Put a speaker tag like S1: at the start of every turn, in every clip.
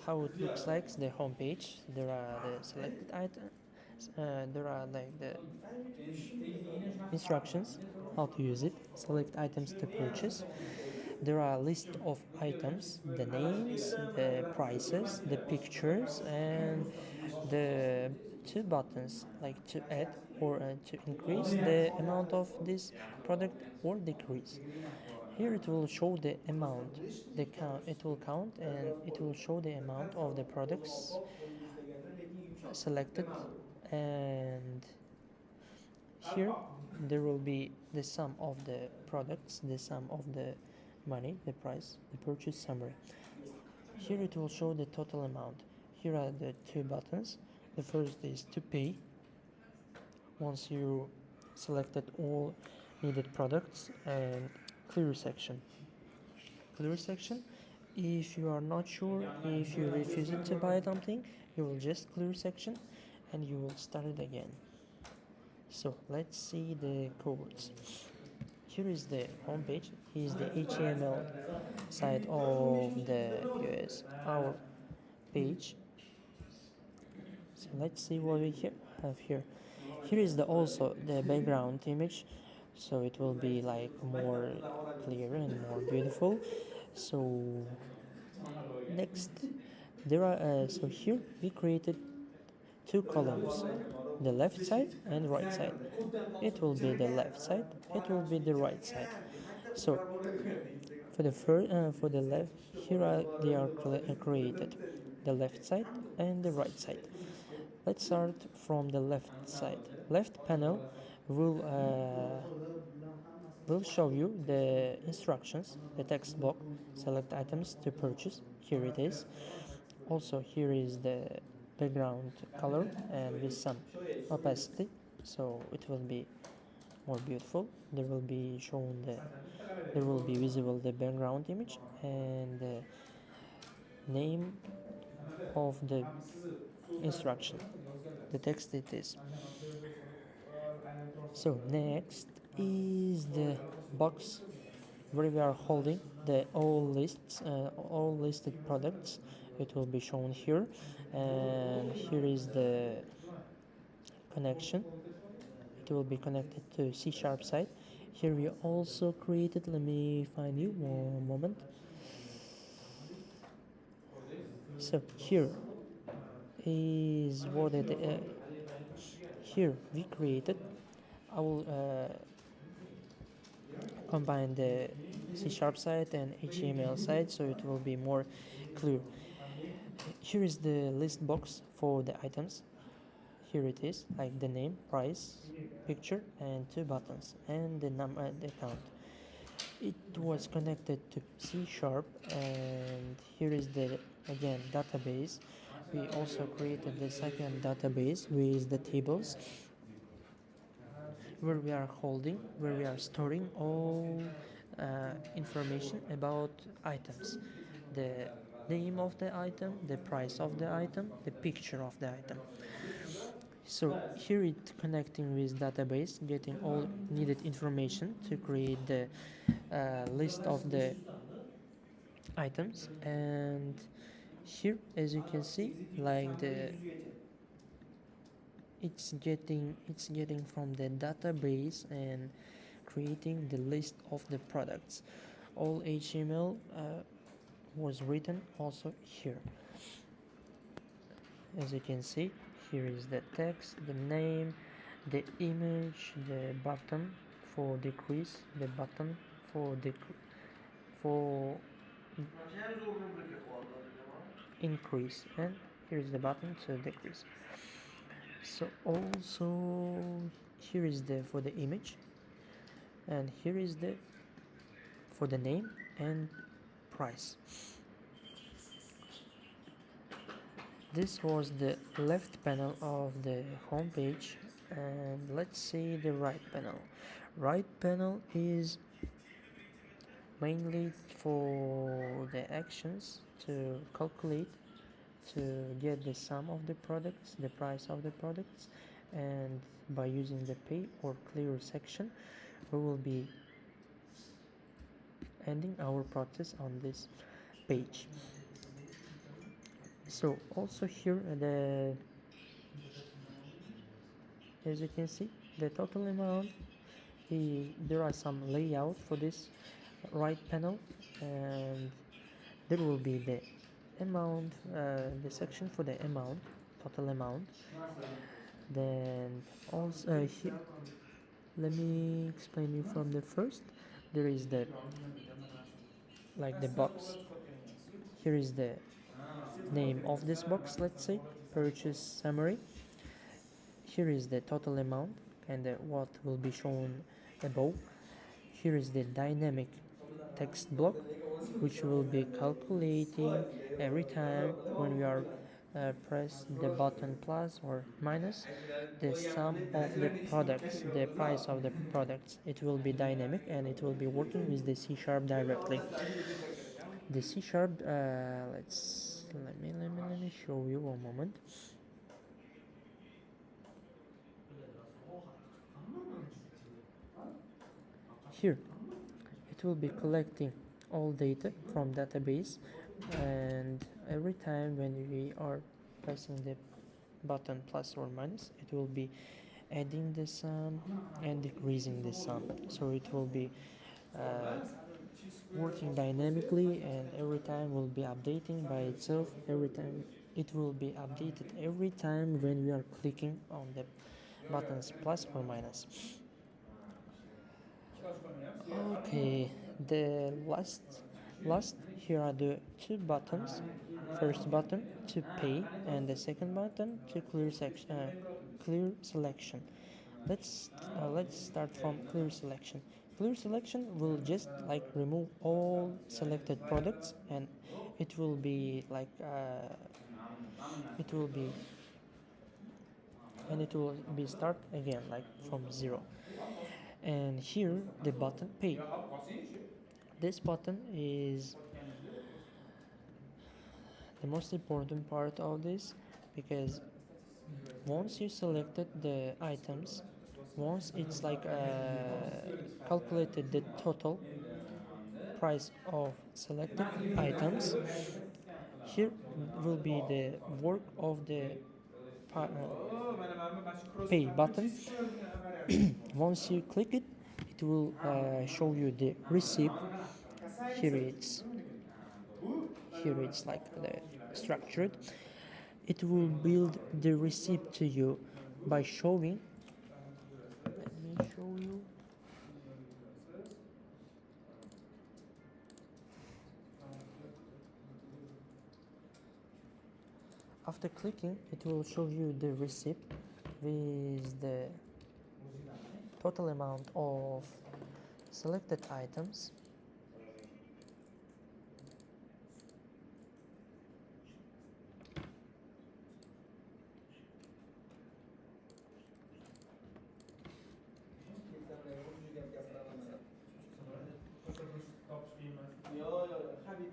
S1: how it looks like the home page. There are the selected items. There are like the instructions how to use it. Select items to purchase. There are a list of items, the names, the prices, the pictures, and the two buttons like to add or to increase the amount of this product or decrease. Here it will show the amount, the count. It will count and it will show the amount of the products selected, and here there will be the sum of the products, the sum of the money, the price, the purchase summary. Here it will show the total amount. Here are the two buttons. The first is to pay. Once you selected all needed products, and clear section. Clear section. If you are not sure, if you refuse to buy something, you will just clear section and you will start it again. So let's see the codes. Here is the home page. Here is the HTML side of the US, our page. So let's see what we have here. Here is the also the background image, so it will be like more clear and more beautiful. So next, there are so here we created two columns, the left side and right side. It will be the left side, it will be the right side. So for the left, here they are created, the left side and the right side. Let's start from the left side. Left panel will will show you the instructions, the text box, select items to purchase. Here it is. Also here is the background color and with some opacity, so it will be more beautiful. There will be visible the background image and the name of the instruction, the text it is. So next is the box where we are holding the all listed products. It will be shown here, and here is the connection. It will be connected to C# site. Here we also created, let me find you one moment. So here is what here we created. I will combine the C# site and HTML site so it will be more clear. Here is the list box for the items. Here it is, like the name, price, picture, and two buttons, and the number, the count. It was connected to C#, and here is the again database. We also created the second database with the tables where we are storing all information about items, the name of the item, the price of the item, the picture of the item. So here it connecting with database, getting all needed information to create the list of the items. And here, as you can see, like the it's getting from the database and creating the list of the products. All HTML was written also here. As you can see, here is the text, the name, the image, the button for decrease, the button for increase, and here is the button to decrease. So also here is the for the image, and here is the for the name and price. This was the left panel of the home page, and let's see the right panel. Right panel is mainly for the actions to calculate, to get the sum of the products, the price of the products, and by using the pay or clear section we will be ending our process on this page. So also here as you can see, the total amount, there are some layout for this right panel, and there will be the amount, the section for the amount, total amount. Then also here, let me explain you from the first. There is the like the box. Here is the name of this box, let's say purchase summary. Here is the total amount and what will be shown above. Here is the dynamic text block, which will be calculating every time when we are press the button plus or minus the sum of the products, the price of the products. It will be dynamic and it will be working with the C# directly. The C#, let me show you one moment. Here it will be collecting all data from database, and every time when we are pressing the button plus or minus, it will be adding the sum and decreasing the sum, so it will be working dynamically, and every time will be updating by itself. Every time it will be updated every time when we are clicking on the buttons plus or minus. Okay, the last here are the two buttons. First button to pay and the second button to clear selection. Let's start from clear selection. Clear selection will just like remove all selected products, and it will be like it will be and it will be start again like from zero. And here the button pay. This button is the most important part of this, because once you selected the items, once it's like calculated the total price of selected items, here will be the work of the pay button. Once you click it, it will show you the receipt. Here it's like the structured. It will build the receipt to you by showing. Let me show you. After clicking, it will show you the receipt with the total amount of selected items.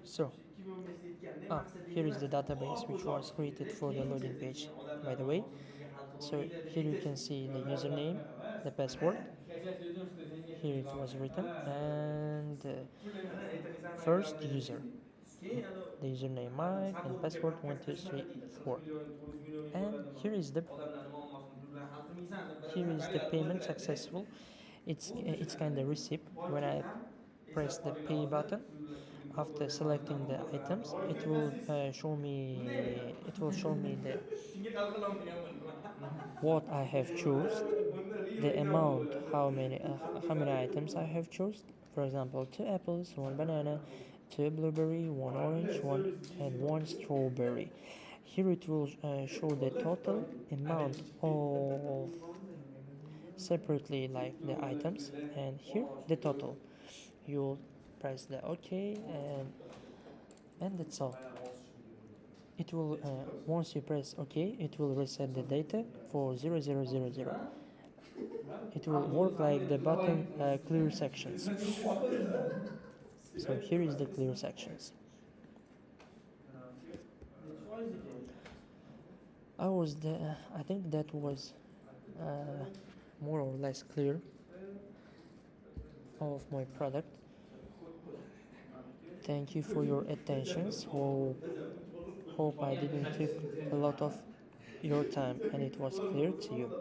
S1: So, here is the database which was created for the loading page, by the way. So here you can see the username, the password. Here it was written, and first user, the username Mike, and password 1234. And here is the payment successful. It's kind of receipt. When I press the pay button, after selecting the items, it will show me the what I have chosen, the amount, how many items I have chosen. For example, 2 apples, 1 banana, 2 blueberry, 1 orange, and 1 strawberry. Here it will show the total amount of separately like the items, and here the total. You'll press the OK, and that's all. It will once you press OK, it will reset the data for 0000. It will work like the button clear sections. So here is the clear sections. I think that was more or less clear of my product. Thank you for your attention. So Hope I didn't took a lot of your time and it was clear to you.